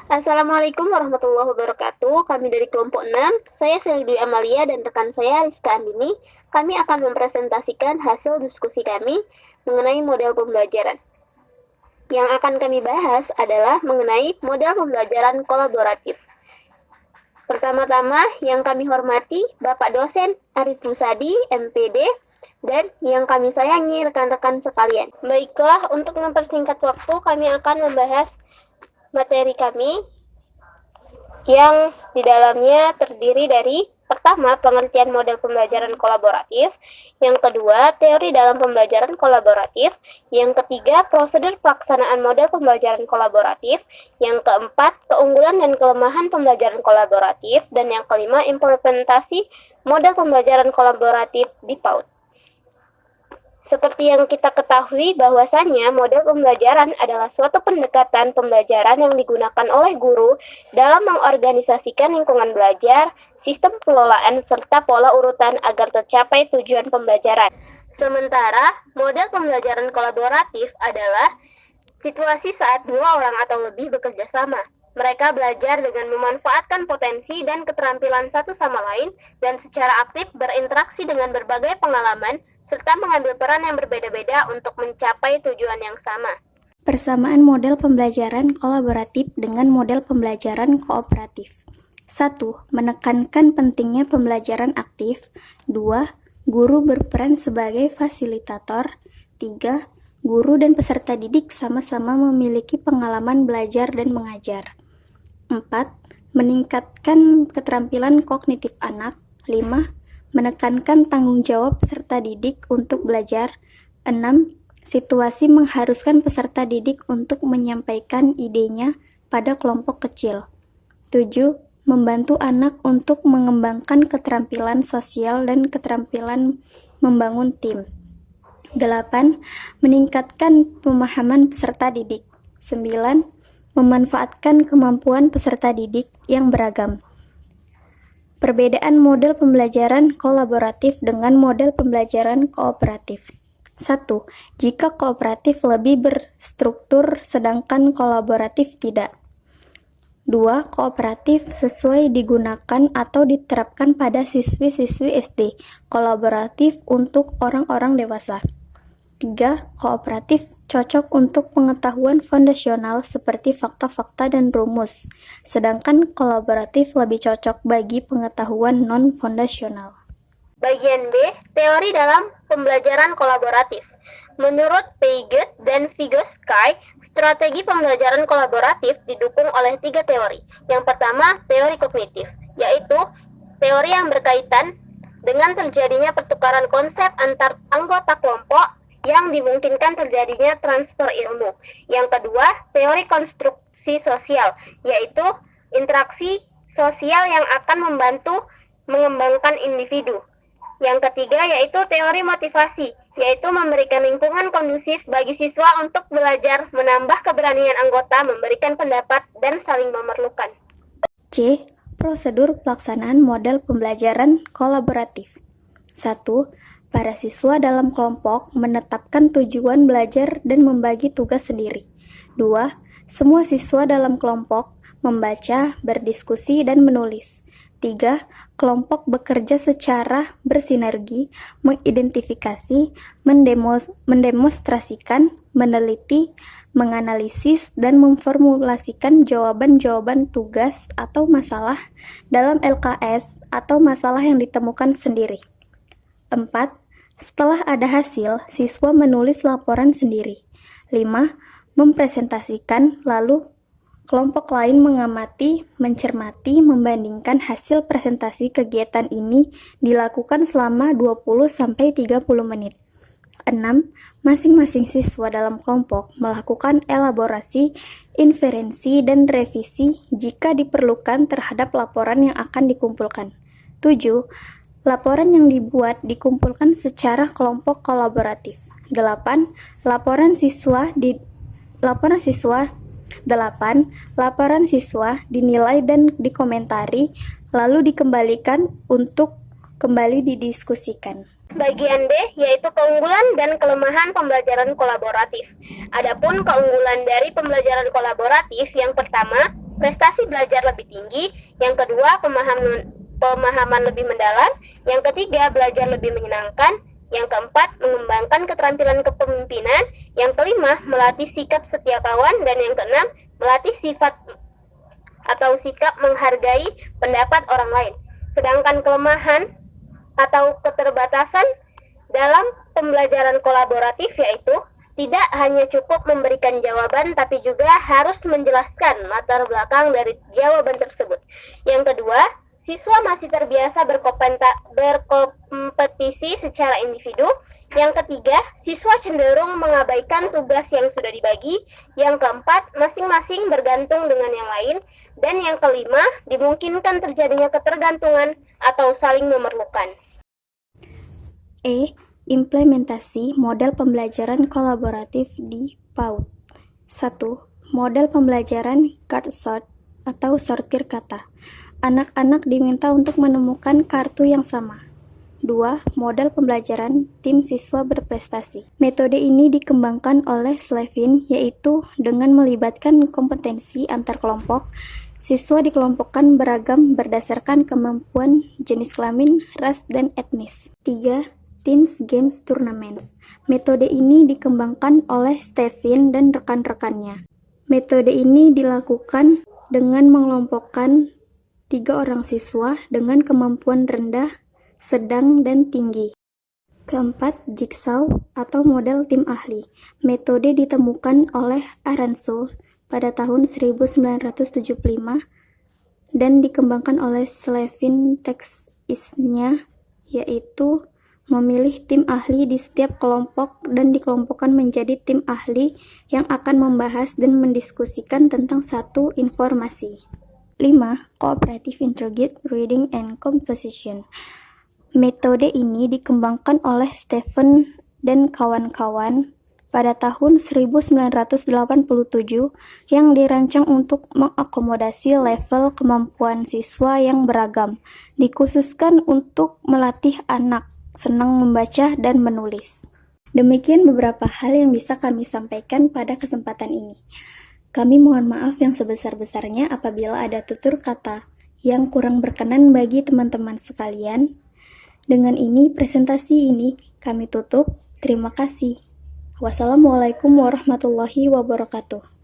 Assalamualaikum warahmatullahi wabarakatuh. Kami dari kelompok 6, saya Selvi Amalia dan rekan saya Rizka Andini. Kami akan mempresentasikan hasil diskusi kami mengenai model pembelajaran. Yang akan kami bahas adalah mengenai model pembelajaran kolaboratif. Pertama-tama yang kami hormati Bapak Dosen Arif Rusadi, MPD, dan yang kami sayangi rekan-rekan sekalian. Baiklah, untuk mempersingkat waktu kami akan membahas materi kami yang di dalamnya terdiri dari pertama, pengertian model pembelajaran kolaboratif, yang kedua, teori dalam pembelajaran kolaboratif, yang ketiga, prosedur pelaksanaan model pembelajaran kolaboratif, yang keempat, keunggulan dan kelemahan pembelajaran kolaboratif, dan yang kelima, implementasi model pembelajaran kolaboratif di PAUD. Seperti yang kita ketahui bahwasannya model pembelajaran adalah suatu pendekatan pembelajaran yang digunakan oleh guru dalam mengorganisasikan lingkungan belajar, sistem pengelolaan, serta pola urutan agar tercapai tujuan pembelajaran. Sementara, model pembelajaran kolaboratif adalah situasi saat dua orang atau lebih bekerja sama. Mereka belajar dengan memanfaatkan potensi dan keterampilan satu sama lain dan secara aktif berinteraksi dengan berbagai pengalaman serta mengambil peran yang berbeda-beda untuk mencapai tujuan yang sama. Persamaan model pembelajaran kolaboratif dengan model pembelajaran kooperatif. 1. Menekankan pentingnya pembelajaran aktif. 2. Guru berperan sebagai fasilitator. 3. Guru dan peserta didik sama-sama memiliki pengalaman belajar dan mengajar. 4. Meningkatkan keterampilan kognitif anak. 5. Menekankan tanggung jawab peserta didik untuk belajar. 6. Situasi mengharuskan peserta didik untuk menyampaikan idenya pada kelompok kecil. 7. Membantu anak untuk mengembangkan keterampilan sosial dan keterampilan membangun tim. 8. Meningkatkan pemahaman peserta didik. 9. Memanfaatkan kemampuan peserta didik yang beragam. Perbedaan model pembelajaran kolaboratif dengan model pembelajaran kooperatif. 1. Jika kooperatif lebih berstruktur sedangkan kolaboratif tidak. 2. Kooperatif sesuai digunakan atau diterapkan pada siswi-siswi SD, kolaboratif untuk orang-orang dewasa. 3. Kooperatif cocok untuk pengetahuan fondasional seperti fakta-fakta dan rumus, sedangkan kolaboratif lebih cocok bagi pengetahuan non-fondasional. Bagian B, teori dalam pembelajaran kolaboratif. Menurut Piaget dan Vygotsky, strategi pembelajaran kolaboratif didukung oleh 3 teori. Yang pertama, teori kognitif, yaitu teori yang berkaitan dengan terjadinya pertukaran konsep antar anggota kelompok yang dimungkinkan terjadinya transfer ilmu. Yang kedua, teori konstruksi sosial, yaitu interaksi sosial yang akan membantu mengembangkan individu. Yang ketiga yaitu teori motivasi, yaitu memberikan lingkungan kondusif bagi siswa untuk belajar, menambah keberanian anggota, memberikan pendapat, dan saling memerlukan. C. Prosedur pelaksanaan model pembelajaran kolaboratif. 1. Para siswa dalam kelompok menetapkan tujuan belajar dan membagi tugas sendiri. 2. Semua siswa dalam kelompok membaca, berdiskusi, dan menulis. 3. Kelompok bekerja secara bersinergi, mengidentifikasi, mendemonstrasikan, meneliti, menganalisis, dan memformulasikan jawaban-jawaban tugas atau masalah dalam LKS atau masalah yang ditemukan sendiri. 4. Setelah ada hasil, siswa menulis laporan sendiri. 5. Mempresentasikan, lalu kelompok lain mengamati, mencermati, membandingkan hasil presentasi. Kegiatan ini dilakukan selama 20-30 menit. 6. Masing-masing siswa dalam kelompok melakukan elaborasi, inferensi, dan revisi jika diperlukan terhadap laporan yang akan dikumpulkan. 7. Laporan yang dibuat dikumpulkan secara kelompok kolaboratif. 8. Laporan siswa dinilai dan dikomentari, lalu dikembalikan untuk kembali didiskusikan. Bagian D yaitu keunggulan dan kelemahan pembelajaran kolaboratif. Adapun keunggulan dari pembelajaran kolaboratif yang pertama, prestasi belajar lebih tinggi. Yang kedua, pemahaman lebih mendalam. Yang ketiga, belajar lebih menyenangkan. Yang keempat, mengembangkan keterampilan kepemimpinan. Yang kelima, melatih sikap setia kawan. Dan yang keenam, melatih sifat atau sikap menghargai pendapat orang lain. Sedangkan kelemahan atau keterbatasan dalam pembelajaran kolaboratif yaitu tidak hanya cukup memberikan jawaban, tapi juga harus menjelaskan latar belakang dari jawaban tersebut. Yang kedua, siswa masih terbiasa berkompetisi secara individu. Yang ketiga, siswa cenderung mengabaikan tugas yang sudah dibagi. Yang keempat, masing-masing bergantung dengan yang lain. Dan yang kelima, dimungkinkan terjadinya ketergantungan atau saling memerlukan. Implementasi model pembelajaran kolaboratif di PAUD. 1. Model pembelajaran card sort atau sortir kata. Anak-anak diminta untuk menemukan kartu yang sama. 2. Model pembelajaran tim siswa berprestasi. Metode ini dikembangkan oleh Slevin, yaitu dengan melibatkan kompetensi antar kelompok. Siswa dikelompokkan beragam berdasarkan kemampuan jenis kelamin, ras, dan etnis. 3. Teams Games Tournaments. Metode ini dikembangkan oleh Stevin dan rekan-rekannya. Metode ini dilakukan dengan mengelompokkan 3 orang siswa dengan kemampuan rendah, sedang, dan tinggi. Keempat, Jigsaw atau model tim ahli. Metode ditemukan oleh Aranso pada tahun 1975 dan dikembangkan oleh Slevin teksisnya, yaitu memilih tim ahli di setiap kelompok dan dikelompokkan menjadi tim ahli yang akan membahas dan mendiskusikan tentang satu informasi. 5. Cooperative Intergroup Reading and Composition. Metode ini dikembangkan oleh Stephen dan kawan-kawan pada tahun 1987 yang dirancang untuk mengakomodasi level kemampuan siswa yang beragam, dikhususkan untuk melatih anak senang membaca dan menulis. Demikian beberapa hal yang bisa kami sampaikan pada kesempatan ini. Kami mohon maaf yang sebesar-besarnya apabila ada tutur kata yang kurang berkenan bagi teman-teman sekalian. Dengan ini, presentasi ini kami tutup. Terima kasih. Wassalamualaikum warahmatullahi wabarakatuh.